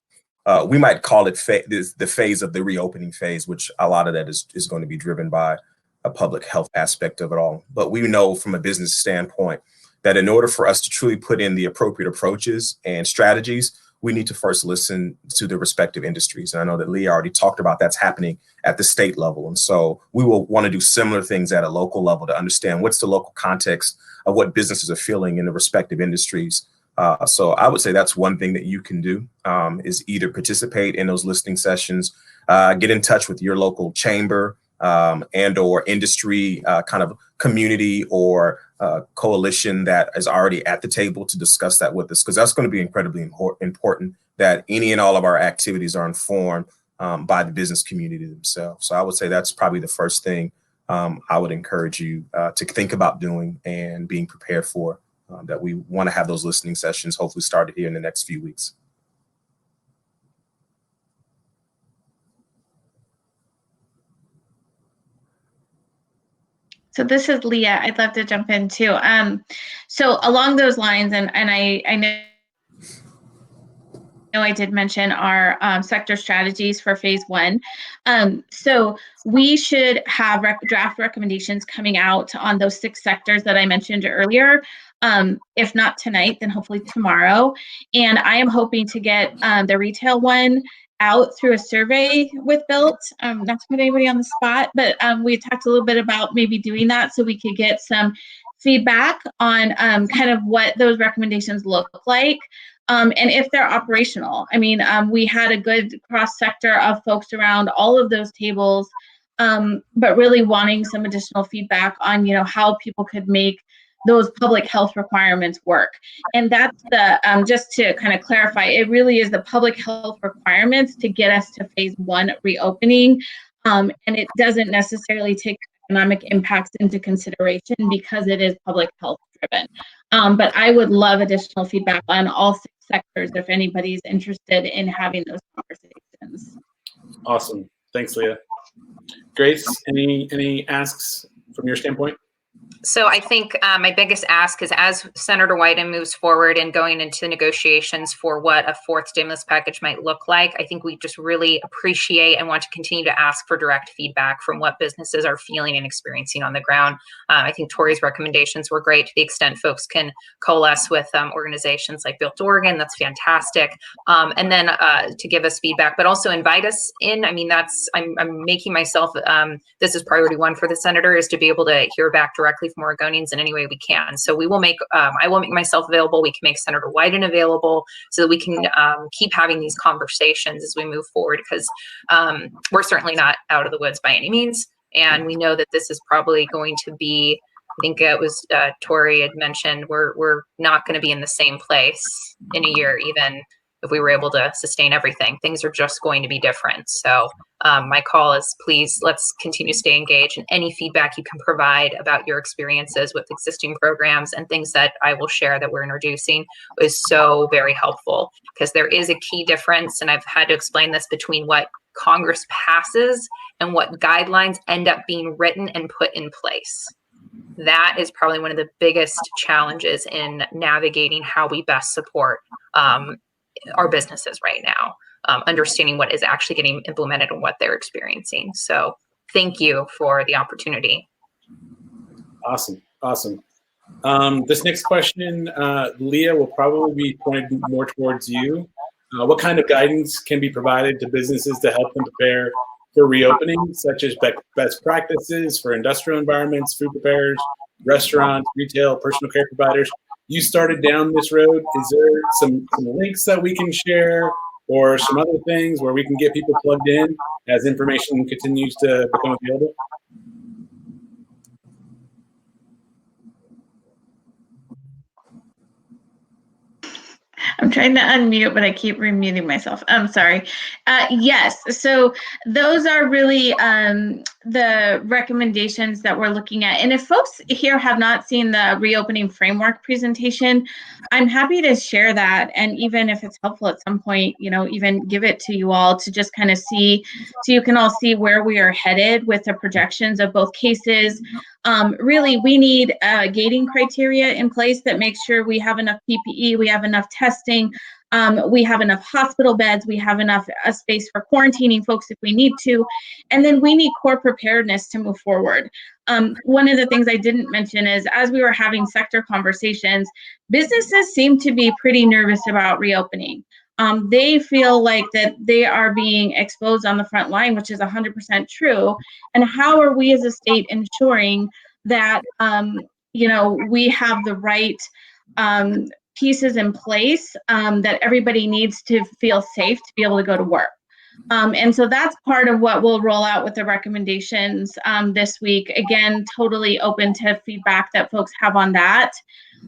Speaker 3: we might call it the phase of the reopening phase, which a lot of that is going to be driven by a public health aspect of it all. But we know from a business standpoint that in order for us to truly put in the appropriate approaches and strategies, we need to first listen to the respective industries. And I know that Leah already talked about that's happening at the state level. And so we will want to do similar things at a local level to understand what's the local context of what businesses are feeling in the respective industries. So I would say that's one thing that you can do, is either participate in those listening sessions, get in touch with your local chamber and or industry kind of community or coalition that is already at the table to discuss that with us, because that's going to be incredibly important that any and all of our activities are informed by the business community themselves. So I would say that's probably the first thing I would encourage you to think about doing and being prepared for, that we want to have those listening sessions hopefully started here in the next few weeks.
Speaker 2: So this is Leah. I'd love to jump in too. So along those lines, and I know I did mention our sector strategies for phase 1. So we should have draft recommendations coming out on those 6 sectors that I mentioned earlier. If not tonight, then hopefully tomorrow. And I am hoping to get the retail one out through a survey with Built. Not to put anybody on the spot, but we talked a little bit about maybe doing that so we could get some feedback on kind of what those recommendations look like and if they're operational. I mean, we had a good cross sector of folks around all of those tables but really wanting some additional feedback on, how people could make those public health requirements work. And that's the, just to kind of clarify, it really is the public health requirements to get us to phase 1 reopening. And it doesn't necessarily take economic impacts into consideration because it is public health driven. But I would love additional feedback on all 6 sectors if anybody's interested in having those conversations.
Speaker 1: Awesome. Thanks, Leah. Grace, any asks from your standpoint?
Speaker 4: So I think my biggest ask is, as Senator Wyden moves forward and going into negotiations for what a 4th stimulus package might look like, I think we just really appreciate and want to continue to ask for direct feedback from what businesses are feeling and experiencing on the ground. I think Tory's recommendations were great to the extent folks can coalesce with organizations like Built Oregon. That's fantastic. And then to give us feedback, but also invite us in. I mean, I'm making myself, this is priority 1 for the senator, is to be able to hear back directly from Oregonians in any way we can. So we will make, I will make myself available. We can make Senator Wyden available so that we can keep having these conversations as we move forward, because we're certainly not out of the woods by any means. And we know that this is probably going to be, I think it was Tory had mentioned, we're not going to be in the same place in a year, even if we were able to sustain everything. Things are just going to be different. So my call is, please, let's continue to stay engaged, and any feedback you can provide about your experiences with existing programs and things that I will share that we're introducing is so very helpful, because there is a key difference, and I've had to explain this, between what Congress passes and what guidelines end up being written and put in place. That is probably one of the biggest challenges in navigating how we best support our businesses right now, understanding what is actually getting implemented and what they're experiencing. So thank you for the opportunity.
Speaker 1: Awesome. This next question, Leah, will probably be pointed more towards you. What kind of guidance can be provided to businesses to help them prepare for reopening, such as best practices for industrial environments, food preparers, restaurants, retail, personal care providers? You started down this road. Is there some links that we can share, or some other things where we can get people plugged in as information continues to become available?
Speaker 2: I'm trying to unmute, but I keep remuting myself. I'm sorry. Yes, so those are really the recommendations that we're looking at. And if folks here have not seen the reopening framework presentation, I'm happy to share that. And even if it's helpful at some point, even give it to you all to just kind of see, so you can all see where we are headed with the projections of both cases. Really, we need gating criteria in place that makes sure we have enough PPE, we have enough testing, we have enough hospital beds, we have enough space for quarantining folks if we need to, and then we need core preparedness to move forward. One of the things I didn't mention is, as we were having sector conversations, businesses seem to be pretty nervous about reopening. They feel like that they are being exposed on the front line, which is 100% true. And how are we as a state ensuring that, we have the right pieces in place that everybody needs to feel safe to be able to go to work? And so that's part of what we'll roll out with the recommendations this week. Again, totally open to feedback that folks have on that.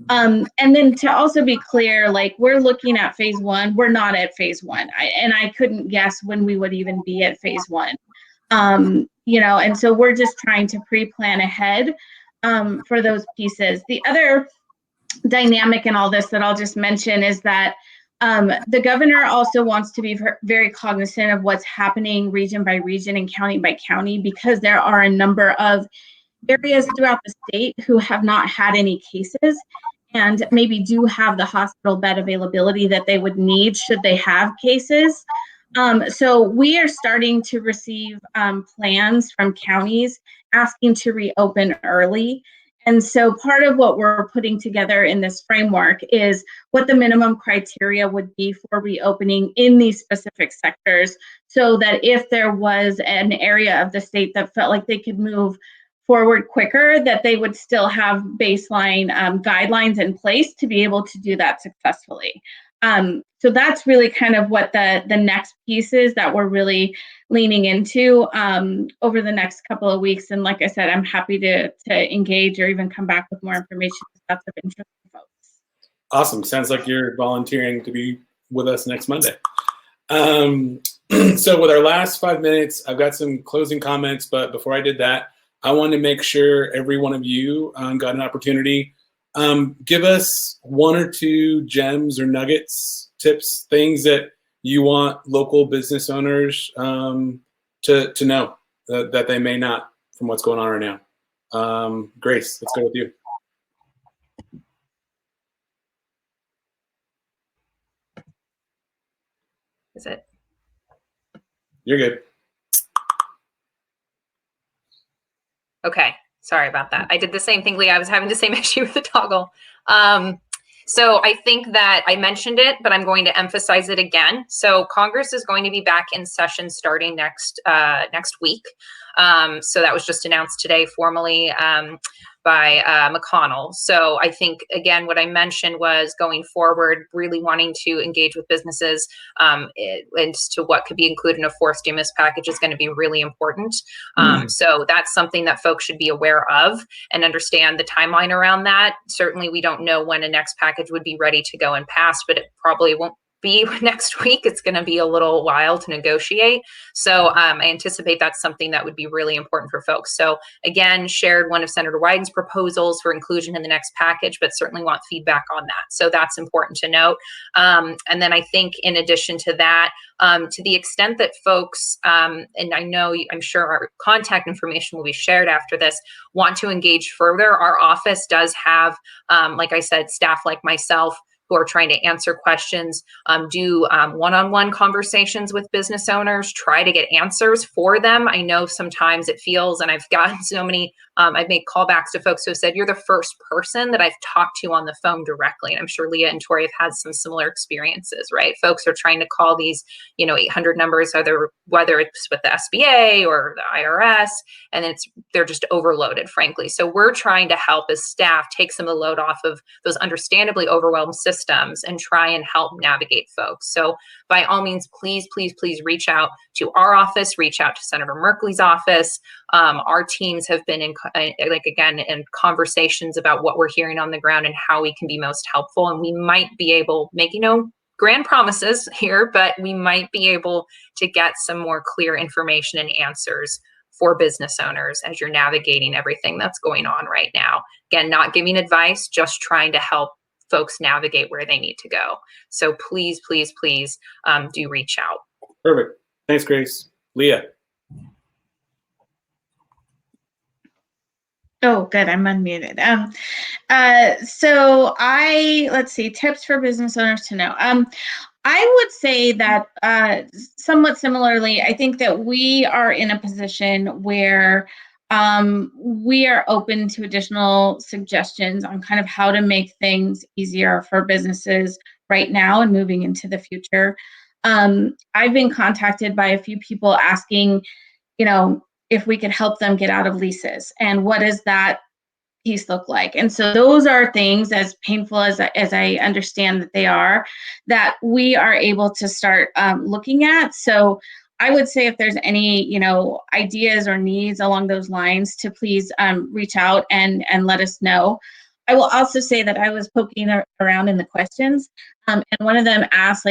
Speaker 2: And then to also be clear, like, we're looking at phase 1, we're not at phase 1. I couldn't guess when we would even be at phase 1. And so we're just trying to pre-plan ahead for those pieces. The other dynamic in all this that I'll just mention is that the governor also wants to be very cognizant of what's happening region by region and county by county, because there are a number of areas throughout the state who have not had any cases and maybe do have the hospital bed availability that they would need should they have cases. So we are starting to receive plans from counties asking to reopen early. And so part of what we're putting together in this framework is what the minimum criteria would be for reopening in these specific sectors, so that if there was an area of the state that felt like they could move forward quicker, that they would still have baseline guidelines in place to be able to do that successfully. So that's really kind of what the next piece is that we're really leaning into over the next couple of weeks. And like I said, I'm happy to engage or even come back with more information if that's of interest to folks.
Speaker 1: Awesome. Sounds like you're volunteering to be with us next Monday. So with our last 5 minutes, I've got some closing comments, but before I did that, I wanted to make sure every one of you got an opportunity. Give us 1 or 2 gems or nuggets, tips, things that you want local business owners to know that they may not from what's going on right now. Grace, let's go with you.
Speaker 4: Is it?
Speaker 1: You're good.
Speaker 4: Okay. Sorry about that. I did the same thing, Leah. I was having the same issue with the toggle. So I think that I mentioned it, but I'm going to emphasize it again. So Congress is going to be back in session starting next week. So that was just announced today formally by McConnell. So I think, again, what I mentioned was going forward, really wanting to engage with businesses as to what could be included in a 4th stimulus package is going to be really important. So that's something that folks should be aware of and understand the timeline around that. Certainly, we don't know when a next package would be ready to go and pass, but it probably won't be next week. It's going to be a little while to negotiate. So I anticipate that's something that would be really important for folks. So again, shared one of Senator Wyden's proposals for inclusion in the next package, but certainly want feedback on that. So that's important to note. And then I think in addition to that, to the extent that folks, and I know, I'm sure our contact information will be shared after this, want to engage further, our office does have, like I said, staff like myself who are trying to answer questions, do one-on-one conversations with business owners, try to get answers for them. I know sometimes it feels, and I've gotten so many, I've made callbacks to folks who have said, you're the first person that I've talked to on the phone directly. And I'm sure Leah and Tory have had some similar experiences, right? Folks are trying to call these, 800 numbers, whether it's with the SBA or the IRS, and they're just overloaded, frankly. So we're trying to help as staff take some of the load off of those understandably overwhelmed systems and try and help navigate folks. So by all means, please, please, please reach out to our office, reach out to Senator Merkley's office. Our teams have been in conversations about what we're hearing on the ground and how we can be most helpful. And we might be able, make grand promises here, but we might be able to get some more clear information and answers for business owners as you're navigating everything that's going on right now. Again, not giving advice, just trying to help folks navigate where they need to go. So please, please, please do reach out.
Speaker 1: Perfect. Thanks, Grace. Leah.
Speaker 2: Oh, good. I'm unmuted. So let's see, tips for business owners to know. I would say that somewhat similarly, I think that we are in a position where we are open to additional suggestions on kind of how to make things easier for businesses right now and moving into the future. I've been contacted by a few people asking, if we could help them get out of leases and what does that piece look like. And so those are things, as painful as I understand that they are, that we are able to start looking at. So I would say if there's any, ideas or needs along those lines, to please reach out and let us know. I will also say that I was poking around in the questions, and one of them asked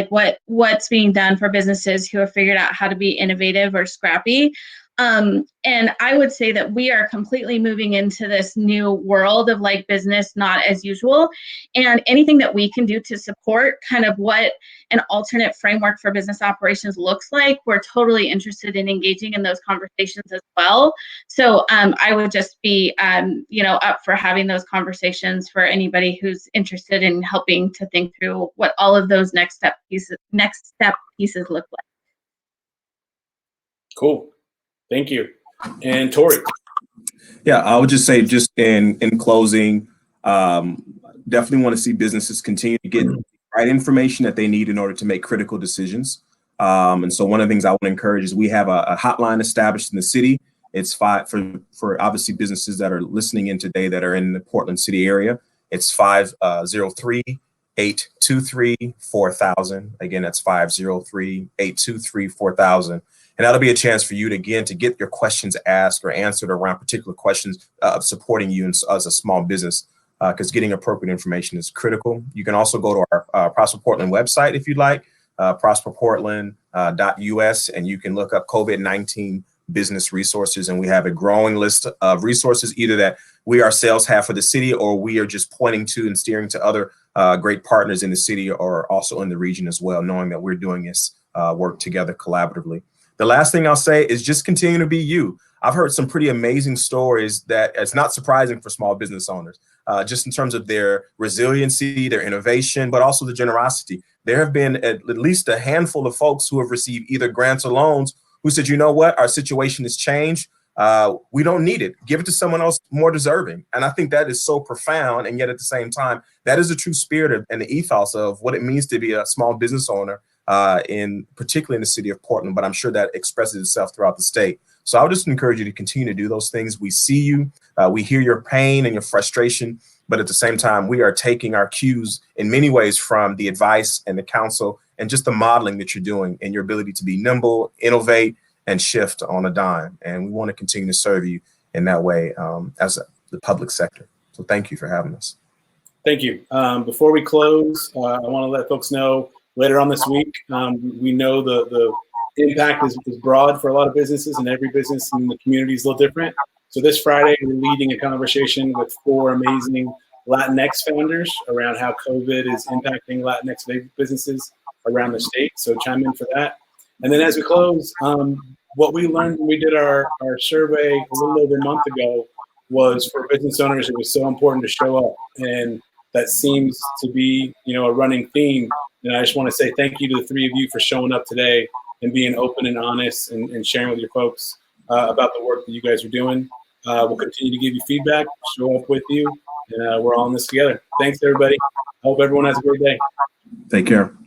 Speaker 2: what's being done for businesses who have figured out how to be innovative or scrappy. And I would say that we are completely moving into this new world of business not as usual, and anything that we can do to support kind of what an alternate framework for business operations looks like, we're totally interested in engaging in those conversations as well. So I would just be up for having those conversations for anybody who's interested in helping to think through what all of those next step pieces look like.
Speaker 1: Cool. Thank you. And Tory.
Speaker 3: Yeah, I would just say, just in closing, definitely want to see businesses continue to get the right information that they need in order to make critical decisions. And so one of the things I want to encourage is we have a hotline established in the city. It's for obviously businesses that are listening in today that are in the Portland City area. It's 503-888-8255. 503-823-4000. Again, that's 503-823-4000. And that'll be a chance for you to, again, to get your questions asked or answered around particular questions of supporting you as a small business, because getting appropriate information is critical. You can also go to our Prosper Portland website if you'd like, prosperportland.us, and you can look up COVID-19 business resources. And we have a growing list of resources, either that we ourselves have for the city, or we are just pointing to and steering to other great partners in the city or also in the region as well, knowing that we're doing this work together collaboratively. The last thing I'll say is just continue to be you. I've heard some pretty amazing stories that it's not surprising for small business owners, just in terms of their resiliency, their innovation, but also the generosity. There have been at least a handful of folks who have received either grants or loans who said, you know what, our situation has changed. We don't need it. Give it to someone else more deserving. And I think that is so profound. And yet at the same time, that is the true spirit and the ethos of what it means to be a small business owner, particularly in the city of Portland, but I'm sure that expresses itself throughout the state. So I would just encourage you to continue to do those things. We see you, we hear your pain and your frustration, but at the same time, we are taking our cues in many ways from the advice and the counsel and just the modeling that you're doing and your ability to be nimble, innovate, and shift on a dime. And we want to continue to serve you in that way as the public sector. So thank you for having us.
Speaker 1: Thank you. Before we close, I want to let folks know later on this week, we know the impact is broad for a lot of businesses, and every business in the community is a little different. So this Friday, we're leading a conversation with 4 amazing Latinx founders around how COVID is impacting Latinx businesses around the state. So chime in for that. And then as we close, what we learned when we did our survey a little over a month ago was for business owners, it was so important to show up. And that seems to be, a running theme. And I just want to say thank you to the 3 of you for showing up today and being open and honest and sharing with your folks about the work that you guys are doing. We'll continue to give you feedback, show up with you, and we're all in this together. Thanks, everybody. I hope everyone has a great day.
Speaker 3: Take care.